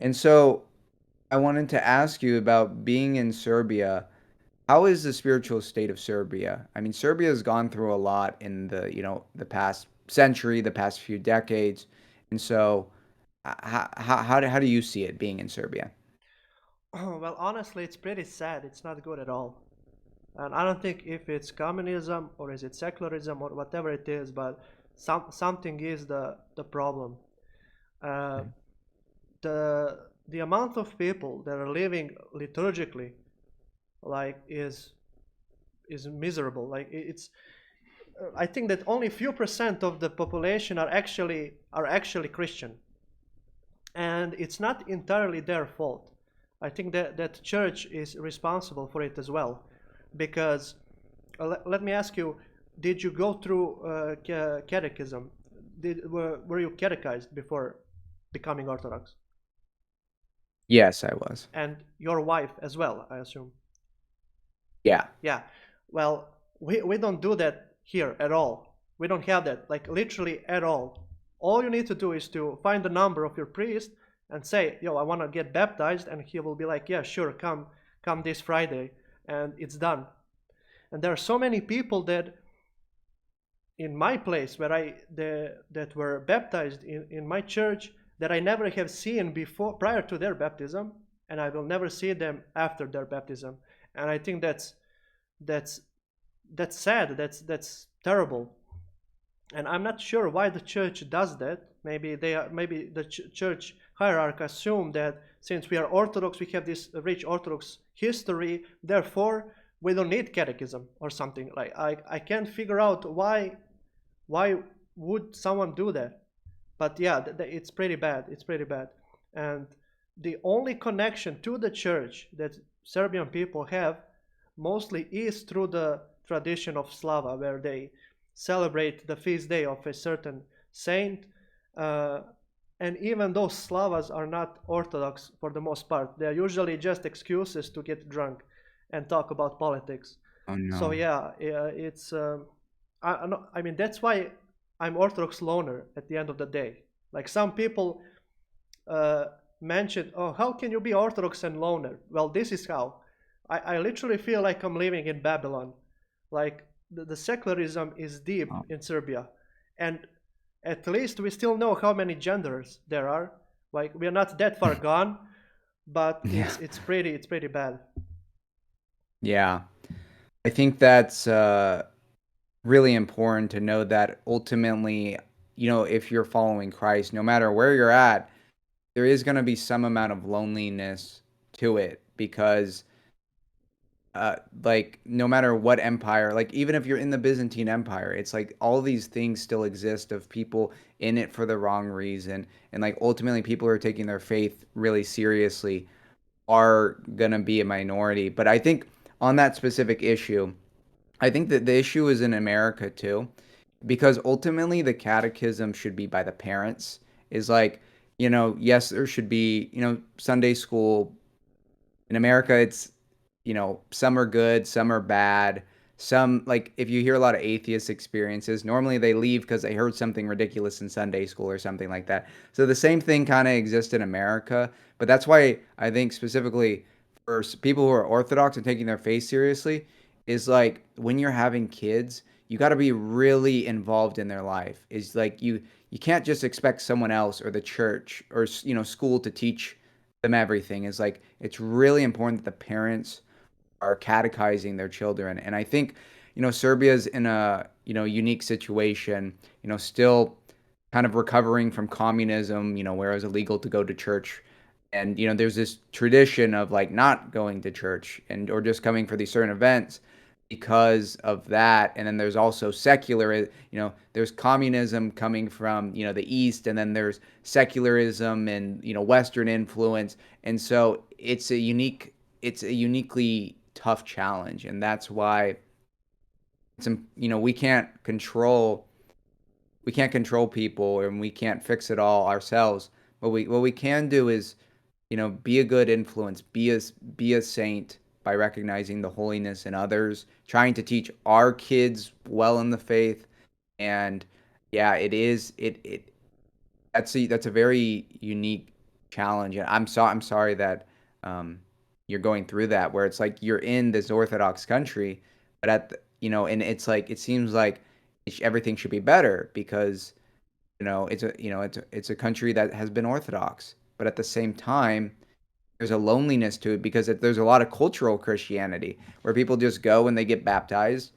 And so I wanted to ask you about being in Serbia. How is the spiritual state of Serbia? I mean, Serbia has gone through a lot in the past century, the past few decades. And so how do you see it being in Serbia? Well, honestly, it's pretty sad. It's not good at all. And I don't think if it's communism or is it secularism or whatever it is, but something is the problem. Uh, Okay. the amount of people that are living liturgically like is miserable. Like it's I think that only few percent of the population are actually Christian, and it's not entirely their fault. I think that church is responsible for it as well, because let me ask you: did you go through catechism? Were you catechized before becoming Orthodox? Yes, I was. And your wife as well, I assume. Yeah. Yeah. Well, we don't do that here at all. We don't have that, like literally at all. All you need to do is to find the number of your priest and say, "Yo, I want to get baptized," and he will be like, "Yeah, sure, come this Friday," and it's done. And there are so many people that in my place that were baptized in my church that I never have seen before prior to their baptism, and I will never see them after their baptism. And I think that's that's sad. That's terrible. And I'm not sure why the church does that. Maybe the church hierarchy assume that since we are Orthodox, we have this rich Orthodox history, therefore we don't need catechism or something. Like I can't figure out why would someone do that. But yeah, it's pretty bad. It's pretty bad. And the only connection to the church that Serbian people have mostly is through the tradition of Slava, where they celebrate the feast day of a certain saint. Uh, and even those Slavas are not Orthodox for the most part. They are usually just excuses to get drunk and talk about politics. Oh So no. yeah, it's. I mean, that's why I'm Orthodox loner at the end of the day. Like some people uh, mentioned, oh, how can you be Orthodox and loner? Well, this is how. I literally feel like I'm living in Babylon. Like the secularism is deep Oh, in Serbia. And at least we still know how many genders there are. Like we are not that far gone, but yeah. it's pretty bad. Yeah. I think that's really important to know that ultimately, if you're following Christ, no matter where you're at, there is going to be some amount of loneliness to it because like no matter what empire, like even if you're in the Byzantine Empire, it's like all these things still exist of people in it for the wrong reason, and like ultimately people who are taking their faith really seriously are going to be a minority. But I think on that specific issue, I think that the issue is in America too, because ultimately the catechism should be by the parents. Is like, yes, there should be, Sunday school. In America, it's, some are good, some are bad. Some, like, if you hear a lot of atheist experiences, normally they leave because they heard something ridiculous in Sunday school or something like that. So the same thing kind of exists in America. But that's why I think specifically for people who are Orthodox and taking their faith seriously, is like when you're having kids, you got to be really involved in their life. Is like you can't just expect someone else or the church or school to teach them everything. Is like it's really important that the parents are catechizing their children. And I think, Serbia's in a, unique situation, still kind of recovering from communism, where it was illegal to go to church. And, there's this tradition of like not going to church and or just coming for these certain events because of that. And then there's also secular, there's communism coming from, the East, and then there's secularism and, Western influence. And so it's a uniquely tough challenge. And that's why it's, we can't control people and we can't fix it all ourselves. What we can do is, be a good influence, be a saint by recognizing the holiness in others, trying to teach our kids well in the faith. And yeah, it is it it that's a very unique challenge. And I'm sorry that um, you're going through that, where it's like you're in this Orthodox country, but and it's like it seems like everything should be better because it's a country that has been Orthodox, but at the same time, there's a loneliness to it because there's a lot of cultural Christianity where people just go and they get baptized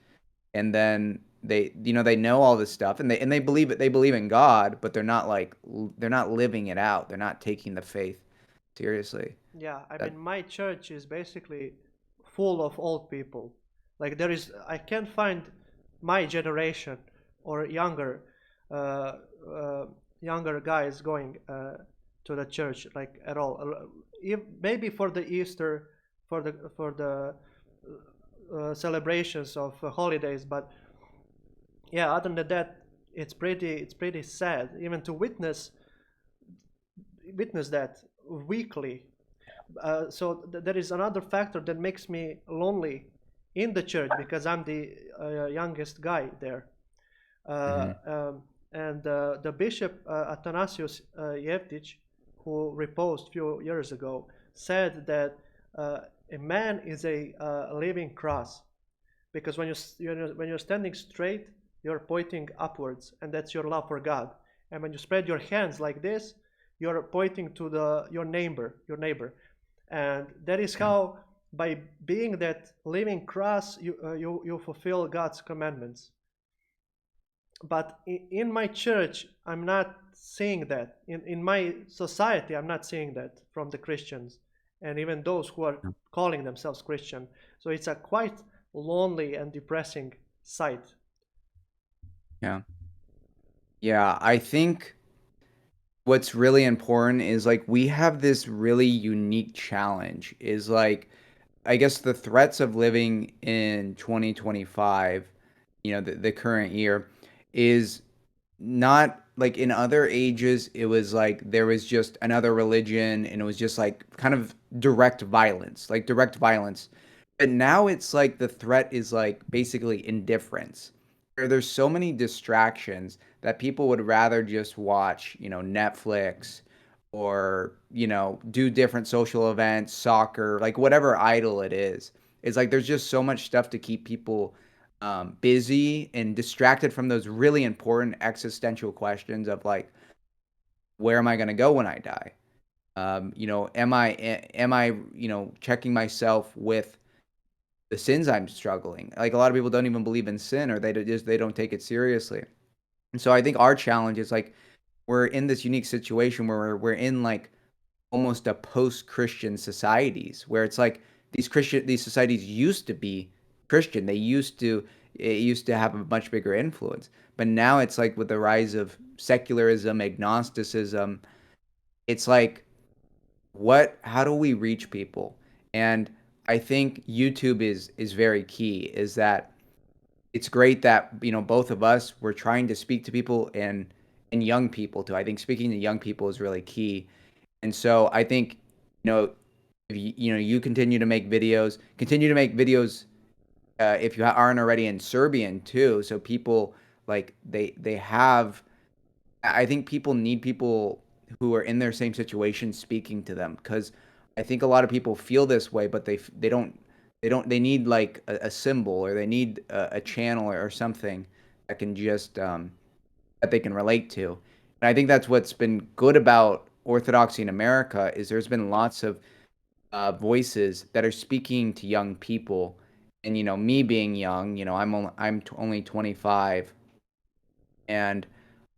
and then they know all this stuff and they believe it, they believe in God, but they're not living it out. They're not taking the faith seriously. Yeah, I That mean, my church is basically full of old people. Like I can't find my generation or uh, uh, younger guys going to the church like at all. Maybe for the Easter, for the celebrations of holidays, but yeah, other than that, it's pretty sad even to witness that weekly. So there is another factor that makes me lonely in the church because I'm the youngest guy there. Uh, hmm um, and the bishop Athanasius Yevtic, who reposed a few years ago, said that a man is a living cross because when you're standing straight, you're pointing upwards, and that's your love for God. And when you spread your hands like this, you're pointing to your neighbor, and that is yeah. how by being that living cross you fulfill God's commandments. But in my church, I'm not seeing that. In my society, I'm not seeing that from the Christians and even those who are calling themselves Christian. So it's a quite lonely and depressing sight. Yeah. Yeah, I think what's really important is like we have this really unique challenge is like I guess the threats of living in 2025, the current year is not like in other ages it was like there was just another religion and it was just like kind of direct violence, but now it's like the threat is like basically indifference, where there's so many distractions that people would rather just watch Netflix or do different social events, soccer, like whatever idol it is. It's like there's just so much stuff to keep people busy and distracted from those really important existential questions of like, where am I going to go when I die? Am I checking myself with the sins I'm struggling? Like a lot of people don't even believe in sin, or they don't take it seriously. And so I think our challenge is like we're in this unique situation where we're in like almost a post-Christian societies where it's like these societies used to be Christian. It used to have a much bigger influence. But now it's like with the rise of secularism, agnosticism, it's like how do we reach people? And I think YouTube is very key, is that it's great that both of us were trying to speak to people and young people too. I think speaking to young people is really key. And so I think, if you continue to make videos if you aren't already in Serbian too, so people like they have. I think people need people who are in their same situation speaking to them because I think a lot of people feel this way, but they need like a symbol or they need a channel or something that can just that they can relate to. And I think that's what's been good about Orthodoxy in America is there's been lots of voices that are speaking to young people. And me being young, only 25, and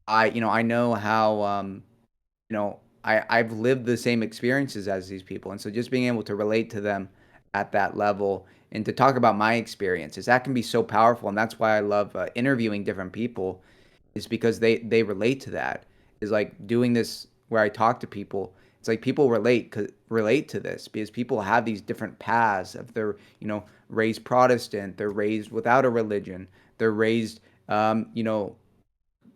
I know how I've lived the same experiences as these people, and so just being able to relate to them at that level and to talk about my experiences, that can be so powerful, and that's why I love interviewing different people, is because they relate to that. Is like doing this where I talk to people. It's like people relate to this because people have these different paths. If they're raised Protestant, they're raised without a religion, they're raised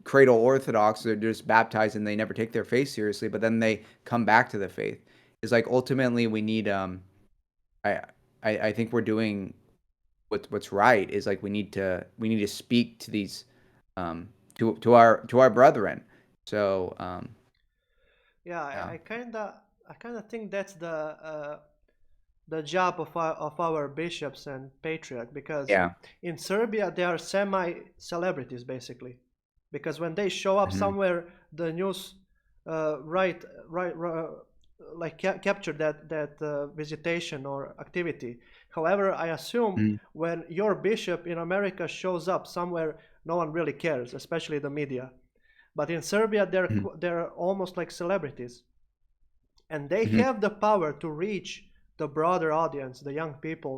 cradle Orthodox, they're just baptized and they never take their faith seriously, but then they come back to the faith. It's like ultimately we need I I think we're doing what's right is like we need to speak to these to our brethren. So Yeah, yeah. I kinda. I kind of think that's the job of our bishops and patriarch, because Yeah. in Serbia they are semi celebrities basically, because when they show up Hmm. somewhere the news right like capture that visitation or activity. However, I assume Hmm. when your bishop in America shows up somewhere, no one really cares, especially the media. But in Serbia Hmm. they're almost like celebrities, and they Hmm. have the power to reach the broader audience, the young people,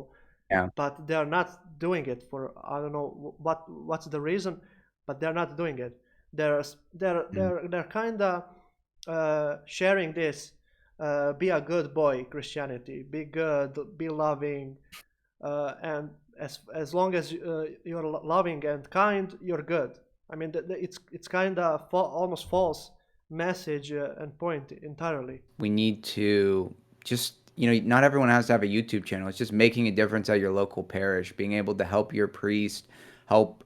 Yeah. but they're not doing it for, I don't know what's the reason, but they're not doing it. They're Hmm. they're kind of sharing this be a good boy Christianity, be good, be loving, and as long as you're loving and kind, you're good. I mean, it's kind of almost false message and point entirely. We need to just, not everyone has to have a YouTube channel. It's just making a difference at your local parish, being able to help your priest, help,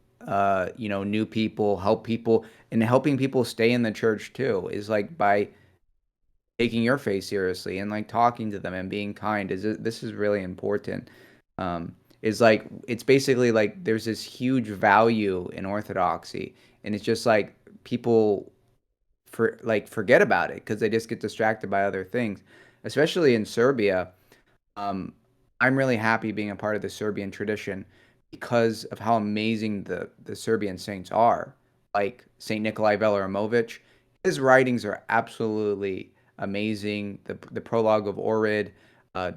new people, help people, and helping people stay in the church too, is like by taking your faith seriously and like talking to them and being kind. This is really important. Is like it's basically like there's this huge value in Orthodoxy, and it's just like people forget about it because they just get distracted by other things, especially in Serbia. um, I'm really happy being a part of the Serbian tradition because of how amazing the Serbian saints are. Like Saint Nikolai Velimirovic, his writings are absolutely amazing. The prologue of Orid,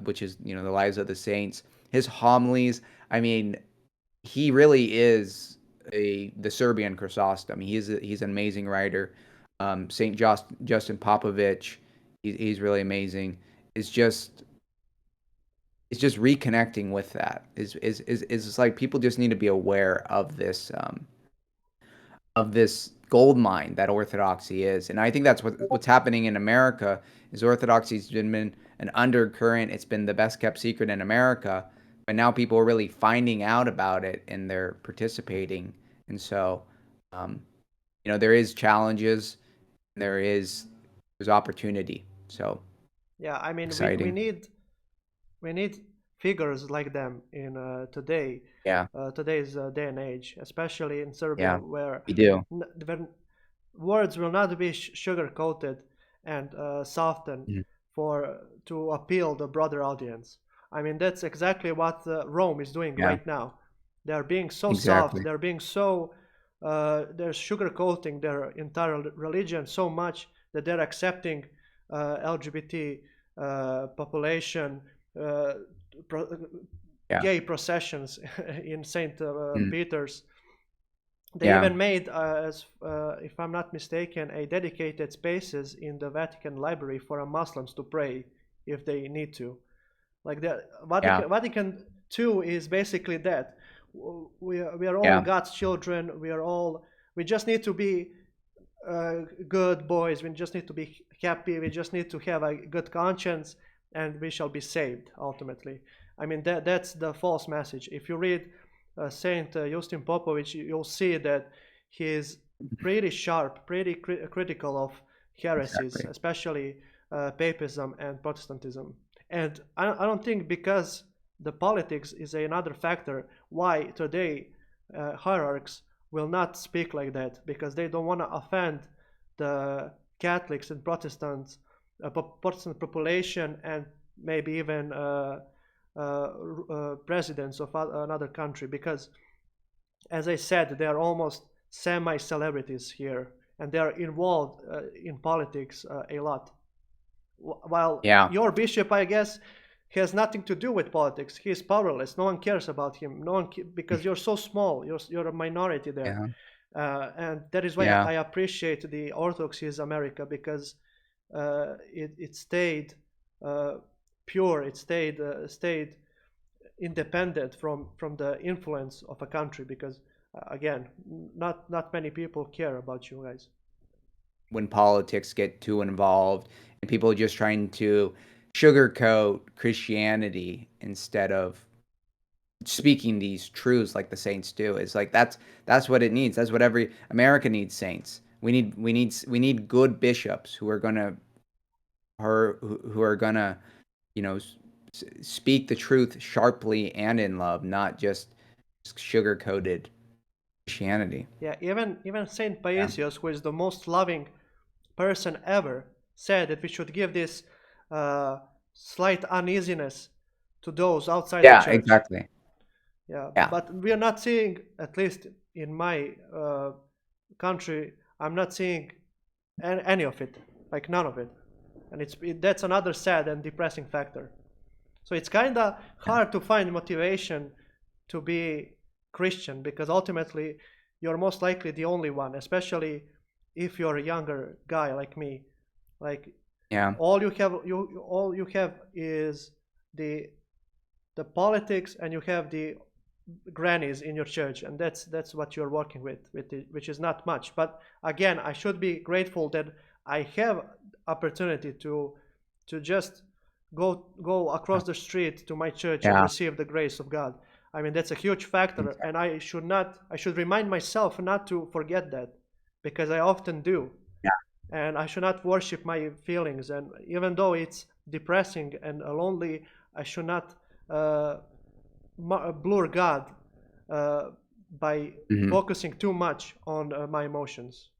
which is the lives of the saints, his homilies. I mean, he really is the Serbian Chrysostom. He's an amazing writer. Saint Justin Popovic, he's really amazing. It's just it's just reconnecting with that is like people just need to be aware of this gold mine that Orthodoxy is. And I think that's what's happening in America is Orthodoxy's been an undercurrent. It's been the best kept secret in America, but now people are really finding out about it and they're participating. And so, um, there is challenges, there's opportunity. So Yeah, I mean, exciting. we need figures like them in Yeah, today's day and age, especially in Serbia, yeah, where we do. when words will not be sugar coated and softened Mhm. for to appeal the broader audience. I mean, that's exactly what Rome is doing Yeah, right now. They're being so soft. exactly. They're being so they're sugarcoating their entire religion so much that they're accepting LGBT population, uh, pro- Yeah. gay processions in Saint Mm. Peter's. They Yeah. even made, if I'm not mistaken, a dedicated spaces in the Vatican library for Muslims to pray if they need to. Like the Yeah. Vatican II is basically that. We are all Yeah. God's children. We just need to be good boys. We just need to be happy. We just need to have a good conscience, and we shall be saved ultimately. I mean that's the false message. If you read Saint Justin Popovic, you'll see that he is pretty sharp, pretty critical of heresies, Exactly. especially papism and Protestantism. And I don't think because the politics is another factor why today hierarchs will not speak like that, because they don't want to offend the Catholics and Protestants, Protestant population, and maybe even presidents of another country. Because, as I said, they are almost semi-celebrities here, and they are involved in politics a lot. While Yeah. your bishop, I guess, has nothing to do with politics. He is powerless. No one cares about him. No one because you're so small. You're a minority there, Yeah. and that is why Yeah. I appreciate the Orthodoxy is America, because it stayed uh, pure. It stayed independent from the influence of a country, because again, not many people care about you guys. When politics get too involved and people are just trying to sugarcoat Christianity instead of speaking these truths like the saints do, it's like that's what it needs. That's what every America needs, saints. We need good bishops who are going to who are gonna, speak the truth sharply and in love, not just sugar coated Christianity. Yeah, even Saint Yeah. Paisios, who is the most loving person ever, said that we should give this uh, slight uneasiness to those outside the Yeah, church. exactly. Yeah, Yeah. but we are not seeing, at least in my country, I'm not seeing any of it, like none of it, and that's another sad and depressing factor. So it's kind of Yeah. hard to find motivation to be Christian because ultimately you're most likely the only one, especially if you're a younger guy like me. Like Yeah. all you have is the the politics, and you have the grannies in your church, and that's what you're working with it, which is not much. But again, I should be grateful that I have opportunity to just go across the street to my church and Yeah. receive the grace of God. I mean, that's a huge factor, and I should remind myself not to forget that, because I often do. Yeah. And I should not worship my feelings. And even though it's depressing and lonely, I should not uh, blur God uh, by Mhm. focusing too much on my emotions.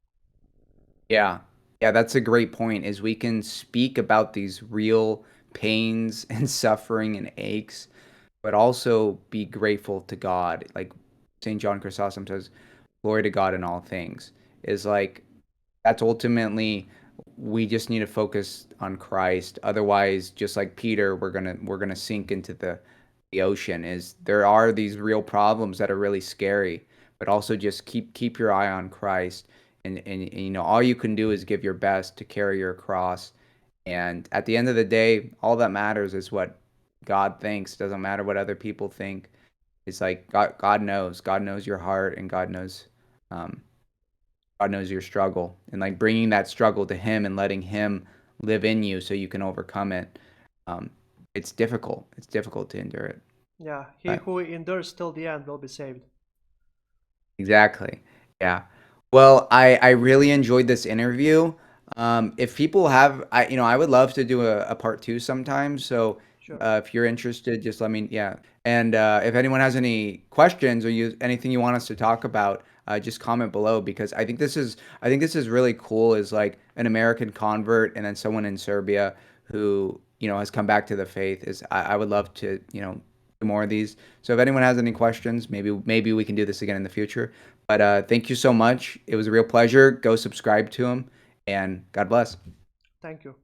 Yeah. Yeah, that's a great point, is we can speak about these real pains and suffering and aches, but also be grateful to God. Like St. John Chrysostom says, glory to God in all things. Is like that's ultimately, we just need to focus on Christ. Otherwise, just like Peter, we're gonna sink into the ocean. Is there are these real problems that are really scary, but also just keep your eye on Christ, and all you can do is give your best to carry your cross. And at the end of the day, all that matters is what God thinks. Doesn't matter what other people think. It's like God knows your heart, and um, God knows your struggle, and like bringing that struggle to Him and letting Him live in you so you can overcome it. Um, it's difficult. It's difficult to endure it. Yeah, he But who endures till the end will be saved. exactly. Yeah. Well, I really enjoyed this interview. If people have, I would love to do a part two sometime. So Sure. if you're interested, just let me, yeah. And if anyone has any questions or anything you want us to talk about, just comment below, because I think this is really cool. Is like an American convert and then someone in Serbia who has come back to the faith. I would love to do more of these. So if anyone has any questions, maybe we can do this again in the future. But thank you so much. It was a real pleasure. Go subscribe to him, and God bless. Thank you.